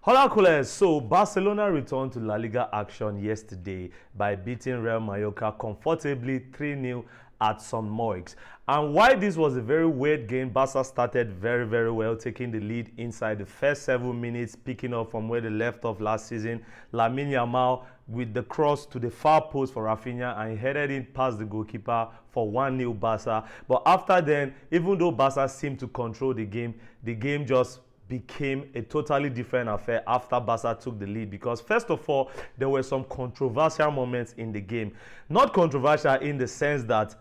Hola coolers, so Barcelona returned to La Liga action yesterday by beating Real Mallorca comfortably 3-0 at St. Moix. And why this was a very weird game, Barca started very well, taking the lead inside the first 7 minutes, picking up from where they left off last season. Lamine Yamal with the cross to the far post for Rafinha and he headed in past the goalkeeper for 1-0 Barca. But after then, even though Barca seemed to control the game just became a totally different affair after Barca took the lead, because first of all, there were some controversial moments in the game. Not controversial in the sense that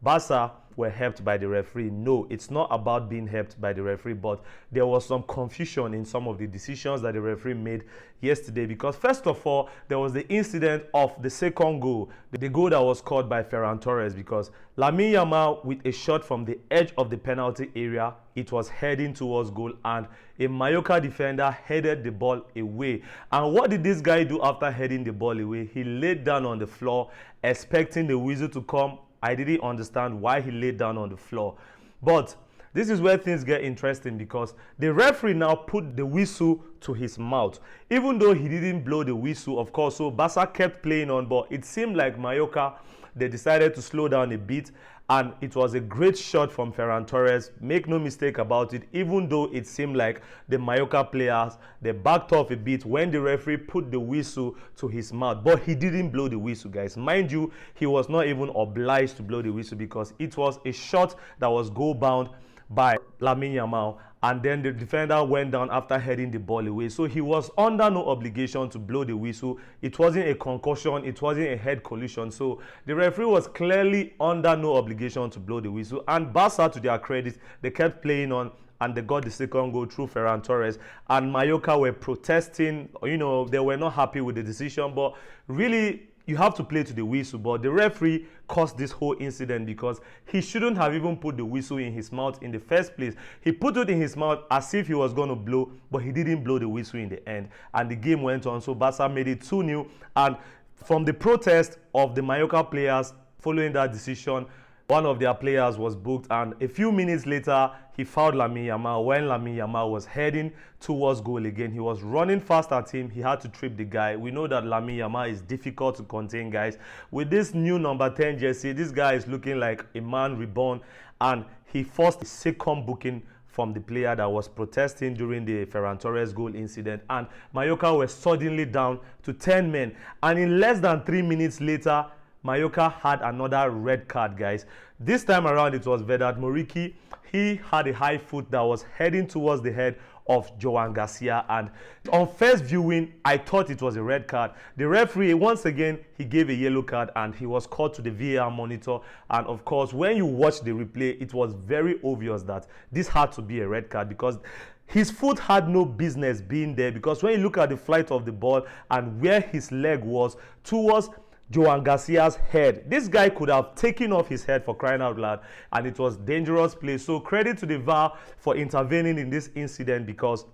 Barca were helped by the referee. No, it's not about being helped by the referee, but there was some confusion in some of the decisions that the referee made yesterday, because first of all, there was the incident of the second goal, the goal that was scored by Ferran Torres, because Lamine Yamal with a shot from the edge of the penalty area, it was heading towards goal and a Mallorca defender headed the ball away. And what did this guy do after heading the ball away? He laid down on the floor expecting the whistle to come. I didn't understand why he laid down on the floor. But this is where things get interesting, because the referee now put the whistle to his mouth. Even though he didn't blow the whistle, of course, so Barca kept playing on, but it seemed like Mallorca, they decided to slow down a bit. And it was a great shot from Ferran Torres. Make no mistake about it, even though it seemed like the Mallorca players, they backed off a bit when the referee put the whistle to his mouth. But he didn't blow the whistle, guys. Mind you, he was not even obliged to blow the whistle, because it was a shot that was goal-bound by Lamine Yamal, and then the defender went down after heading the ball away. So he was under no obligation to blow the whistle. It wasn't a concussion, it wasn't a head collision. So the referee was clearly under no obligation to blow the whistle. And Barca, to their credit, they kept playing on and they got the second goal through Ferran Torres. And Mallorca were protesting, they were not happy with the decision, but really, you have to play to the whistle. But the referee caused this whole incident because he shouldn't have even put the whistle in his mouth in the first place. He put it in his mouth as if he was going to blow, but he didn't blow the whistle in the end. And the game went on. So Barca made it 2-0. And from the protest of the Mallorca players following that decision, one of their players was booked, and a few minutes later, he fouled Lamine Yamal. When Lamine Yamal was heading towards goal again, he was running fast at him. He had to trip the guy. We know that Lamine Yamal is difficult to contain, guys. With this new number 10 jersey, this guy is looking like a man reborn, and he forced a second booking from the player that was protesting during the Ferran Torres goal incident, and Mallorca were suddenly down to 10 men. And in less than 3 minutes later, Mallorca had another red card, guys. This time around, it was Vedat Muriqi. He had a high foot that was heading towards the head of Joan Garcia, and on first viewing, I thought it was a red card. The referee, once again, he gave a yellow card and he was called to the VAR monitor. And of course, when you watch the replay, it was very obvious that this had to be a red card, because his foot had no business being there, because when you look at the flight of the ball and where his leg was towards Joan Garcia's head, this guy could have taken off his head, for crying out loud, and it was dangerous play. So credit to the VAR for intervening in this incident, because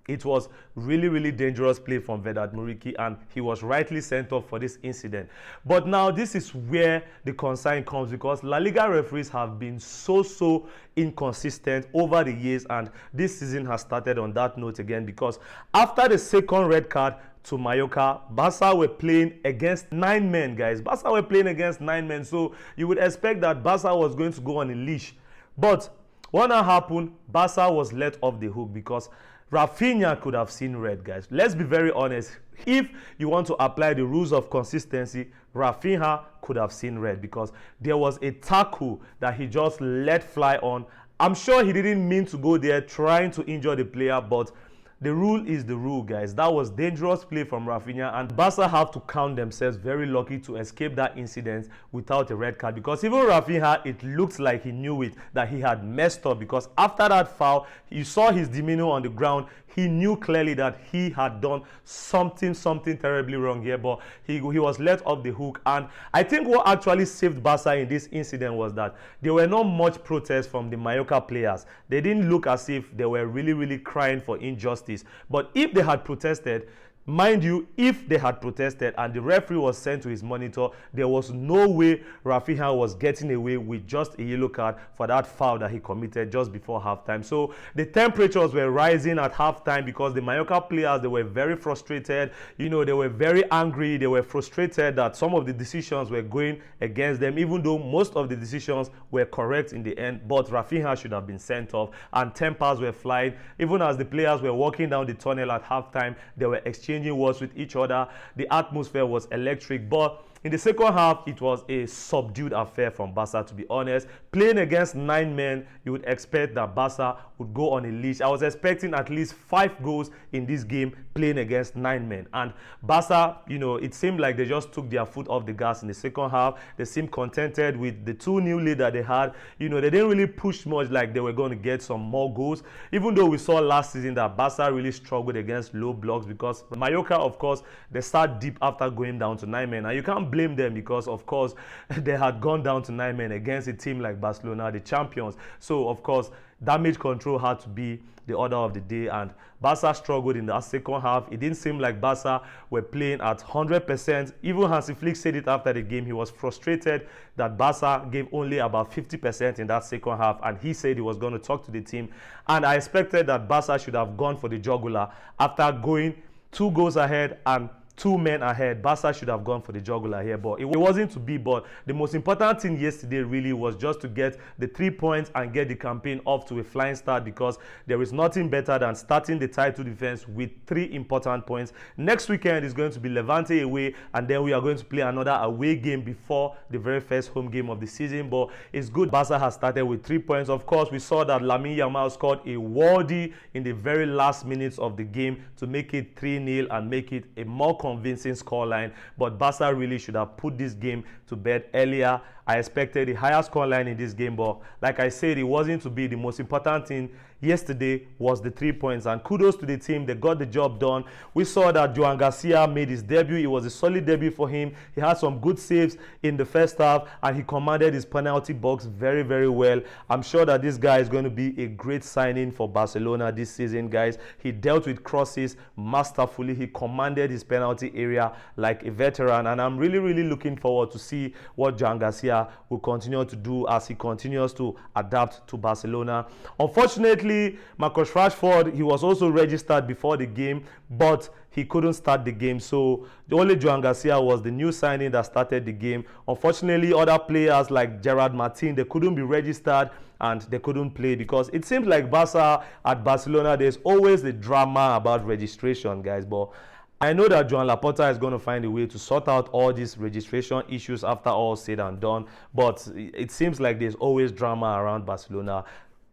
it was really dangerous play from Vedat Muriqi, and he was rightly sent off for this incident. But now this is where the concern comes, because La Liga referees have been so inconsistent over the years, and this season has started on that note again, because after the second red card to Mallorca, Barca were playing against 9 men, guys. Barca were playing against 9 men, so you would expect that Barca was going to go on a leash. But what now happened? Barca was let off the hook, because Rafinha could have seen red, guys. Let's be very honest. If you want to apply the rules of consistency, Rafinha could have seen red, because there was a tackle that he just let fly on. I'm sure he didn't mean to go there trying to injure the player, but the rule is the rule, guys. That was dangerous play from Rafinha, and Barca have to count themselves very lucky to escape that incident without a red card, because even Rafinha, it looked like he knew it, that he had messed up, because after that foul, you saw his demeanor on the ground. He knew clearly that he had done something terribly wrong here, but he was let off the hook. And I think what actually saved Barca in this incident was that there were not much protests from the Mallorca players. They didn't look as if they were really crying for injustice. But if they had protested, Mind you, if they had protested and the referee was sent to his monitor, there was no way Rafinha was getting away with just a yellow card for that foul that he committed just before halftime. So the temperatures were rising at halftime because the Mallorca players, they were very frustrated. You know, they were very angry. They were frustrated that some of the decisions were going against them, even though most of the decisions were correct in the end. But Rafinha should have been sent off, and tempers were flying. Even as the players were walking down the tunnel at halftime, they were exchanging words with each other. The atmosphere was electric. But in the second half, it was a subdued affair from Barça, to be honest. Playing against 9 men, you would expect that Barça would go on a leash. I was expecting at least 5 goals in this game playing against 9 men. And Barça, you know, it seemed like they just took their foot off the gas in the second half. They seemed contented with the 2-0 lead that they had. You know, they didn't really push much like they were going to get some more goals. Even though we saw last season that Barça really struggled against low blocks, because Mallorca, of course, they start deep after going down to 9 men. And you can't blame them because, of course, they had gone down to 9 men against a team like Barcelona, the champions. So, of course, damage control had to be the order of the day, and Barça struggled in the second half. It didn't seem like Barça were playing at 100%. Even Hansi Flick said it after the game. He was frustrated that Barça gave only about 50% in that second half, and he said he was going to talk to the team. And I expected that Barça should have gone for the jugular after going 2 goals ahead and 2 men ahead. Barca should have gone for the jugular here, but it wasn't to be. But the most important thing yesterday really was just to get the 3 points and get the campaign off to a flying start, because there is nothing better than starting the title defense with 3 important points. Next weekend is going to be Levante away, and then we are going to play another away game before the very first home game of the season. But it's good Barca has started with 3 points. Of course, we saw that Lamine Yamal scored a worldie in the very last minutes of the game to make it 3-0 and make it a more convincing scoreline. But Barca really should have put this game to bed earlier. I expected the higher scoreline in this game, but like I said, it wasn't to be. The most important thing yesterday was the 3 points, and kudos to the team. They got the job done. We saw that Joan Garcia made his debut. It was a solid debut for him. He had some good saves in the first half, and he commanded his penalty box very, very well. I'm sure that this guy is going to be a great signing for Barcelona this season, guys. He dealt with crosses masterfully. He commanded his penalty area like a veteran, and I'm really, really looking forward to see what Joan Garcia will continue to do as he continues to adapt to Barcelona. Unfortunately, Marcus Rashford, he was also registered before the game, but he couldn't start the game. So only Joan Garcia was the new signing that started the game. Unfortunately, other players like Gerard Martin, they couldn't be registered and they couldn't play, because it seems like Barca at Barcelona, there's always the drama about registration, guys. But I know that Joan Laporta is going to find a way to sort out all these registration issues after all said and done. But it seems like there's always drama around Barcelona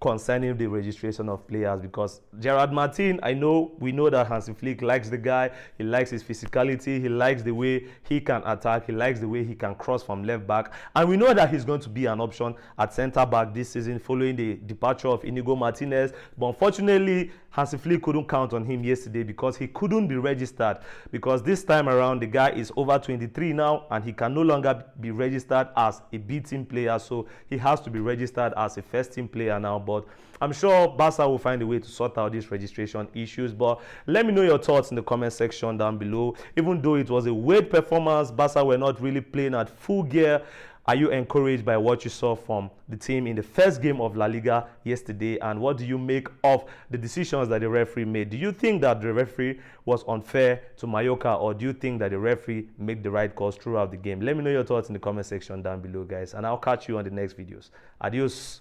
concerning the registration of players, because Gerard Martin, we know that Hansi Flick likes the guy. He likes his physicality. He likes the way he can attack. He likes the way he can cross from left back. And we know that he's going to be an option at centre back this season following the departure of Inigo Martinez. But unfortunately, Hansi Flick couldn't count on him yesterday because he couldn't be registered, because this time around the guy is over 23 now and he can no longer be registered as a B team player, so he has to be registered as a first team player now. But I'm sure Barca will find a way to sort out these registration issues. But let me know your thoughts in the comment section down below. Even though it was a weird performance, Barca were not really playing at full gear. Are you encouraged by what you saw from the team in the first game of La Liga yesterday? And what do you make of the decisions that the referee made? Do you think that the referee was unfair to Mallorca, or do you think that the referee made the right calls throughout the game? Let me know your thoughts in the comment section down below, guys. And I'll catch you on the next videos. Adios.